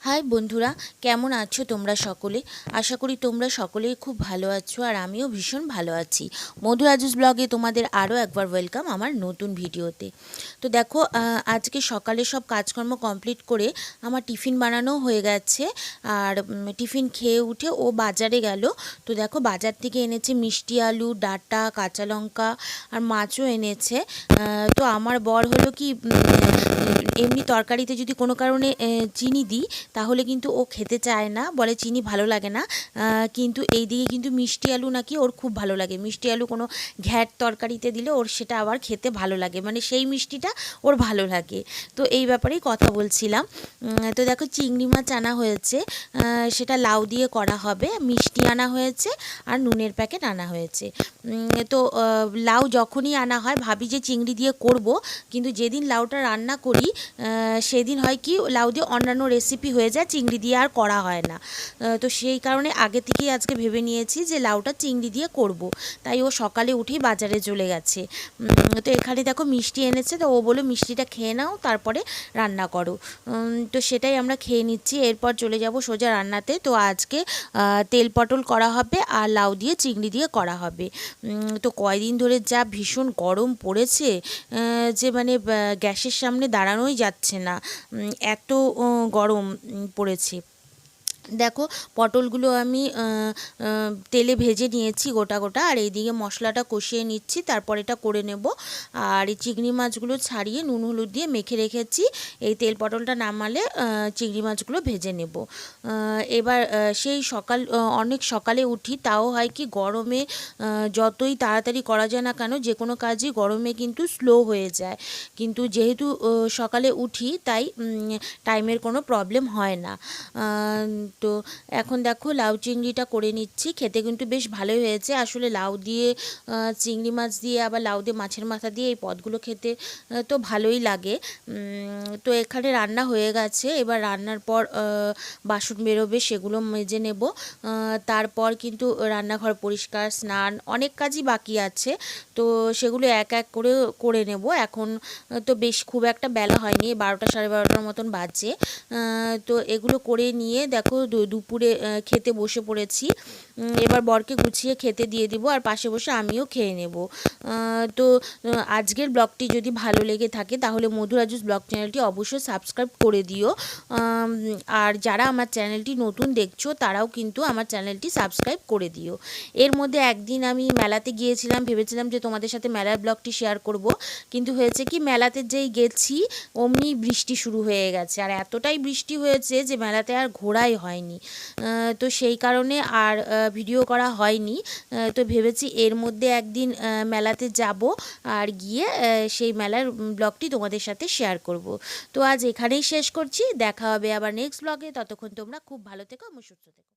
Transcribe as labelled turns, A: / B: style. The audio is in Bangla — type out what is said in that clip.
A: হাই বন্ধুরা, কেমন আছো তোমরা সকলে? আশা করি তোমরা সকলেই খুব ভালো আছো আর আমিও ভীষণ ভালো আছি। মধু রাজুস ব্লগে তোমাদের আরও একবার ওয়েলকাম আমার নতুন ভিডিওতে। তো দেখো, আজকে সকালে সব কাজকর্ম কমপ্লিট করে আমার টিফিন বানানো হয়ে গেছে। আর টিফিন খেয়ে উঠে ও বাজারে গেল। তো দেখো, বাজার থেকে এনেছে মিষ্টি আলু, ডাঁটা, কাঁচা লঙ্কা আর মাছও এনেছে। তো আমার বর হলো কি, এমনি তরকারিতে যদি কোনো কারণে চিনি দিই তাহলে কিন্তু ও খেতে চায় না, বলে চিনি ভালো লাগে না। কিন্তু এই দিকে কিন্তু মিষ্টি আলু নাকি ওর খুব ভালো লাগে। মিষ্টি আলু কোনো ঘ্যাট তরকারিতে দিলে ওর সেটা আবার খেতে ভালো লাগে, মানে সেই মিষ্টিটা ওর ভালো লাগে। তো এই ব্যাপারেই কথা বলছিলাম। তো দেখো, চিংড়ি মাছ আনা হয়েছে, সেটা লাউ দিয়ে করা হবে। মিষ্টি আনা হয়েছে আর নুনের প্যাকেট আনা হয়েছে। তো লাউ যখনই আনা হয় ভাবি যে চিংড়ি দিয়ে করব, কিন্তু যেদিন লাউটা রান্না করি সেদিন হয় কি, লাউ দিয়ে অন্যান্য রেসিপি হয়ে যায়, চিংড়ি দিয়ে আর করা হয় না। তো সেই কারণে আগে থেকেই আজকে ভেবে নিয়েছি যে লাউটা চিংড়ি দিয়ে করব। তাই ও সকালে উঠেই বাজারে চলে গেছে। তো এখানে দেখো মিষ্টি এনেছে, তো ও বলল মিষ্টিটা খেয়ে নাও তারপরে রান্না করো। তো সেটাই আমরা খেয়ে নিচ্ছি, এরপর চলে যাব সোজা রান্নাতে। তো আজকে তেল পটল করা হবে আর লাউ দিয়ে চিংড়ি দিয়ে করা হবে। তো কয়দিন ধরে যা ভীষণ গরম পড়েছে যে মানে গ্যাসের সামনে দাঁড়ানোই যাচ্ছে না, এত গরম পড়েছে। দেখো, পটলগুলো আমি তেলে ভেজে নিয়েছি গোটা গোটা, আর এইদিকে মশলাটা কষিয়ে নিচ্ছি, তারপর এটা করে নেব। আর এই চিংড়ি মাছগুলো ছাড়িয়ে নুন হলুদ দিয়ে মেখে রেখেছি, এই তেল পটলটা নামালে চিংড়ি মাছগুলো ভেজে নেব। এবার সেই অনেক সকালে উঠি, তাও হয় কি গরমে যতই তাড়াতাড়ি করা যায় না কেন, যে কোনো কাজই গরমে কিন্তু স্লো হয়ে যায়। কিন্তু যেহেতু সকালে উঠি তাই টাইমের কোনো প্রবলেম হয় না। তো এখন দেখো লাউ চিংড়িটা করে নিচ্ছি, খেতে কিন্তু বেশ ভালোই হয়েছে। আসলে লাউ দিয়ে চিংড়ি মাছ দিয়ে আবার লাউ দিয়ে মাছের মাথা দিয়ে এই পদগুলো খেতে তো ভালোই লাগে। তো এখানে রান্না হয়ে গেছে, এবার রান্নার পর বাসন বেরোবে, সেগুলো মেজে নেব। তারপর কিন্তু রান্নাঘর পরিষ্কার, স্নান, অনেক কাজই বাকি আছে। তো সেগুলো এক এক করে করে নেব। এখন তো বেশ খুব একটা বেলা হয়নি, 12টা সাড়ে 12টার মতন বাজে। তো এগুলো করে নিয়ে দেখো দুপুরে খেতে বসে পড়েছি। এবার বরকে গুছিয়ে খেতে দিয়ে দিব, আর পাশে বসে আমিও খেয়ে নেব। তো আজকের ব্লগটি যদি ভালো লেগে থাকে তাহলে মধু রাজুস ব্লগ চ্যানেলটি অবশ্যই সাবস্ক্রাইব করে দিও। আর যারা আমার চ্যানেলটি নতুন দেখছো তারাও কিন্তু আমার চ্যানেলটি সাবস্ক্রাইব করে দিও। এর মধ্যে একদিন আমি মেলাতে গিয়েছিলাম, ভেবেছিলাম যে তোমাদের সাথে মেলার ব্লগটি শেয়ার করব, কিন্তু হয়েছে কি, মেলাতে যেই গেছি অমনি বৃষ্টি শুরু হয়ে গেছে, আর এতটাই বৃষ্টি হয়েছে যে মেলাতে আর ঘোরাই হয়নি। তো সেই কারণে আর ভিডিও করা হয়নি। তো ভেবেছি এর মধ্যে একদিন মেলাতে যাব, আর গিয়ে সেই মেলার ব্লগটি তোমাদের সাথে শেয়ার করব। তো আজ এখানেই শেষ করছি, দেখা হবে আবার নেক্সট ব্লগে। ততক্ষণ তোমরা খুব ভালো থেকো, সুস্থ থেকো।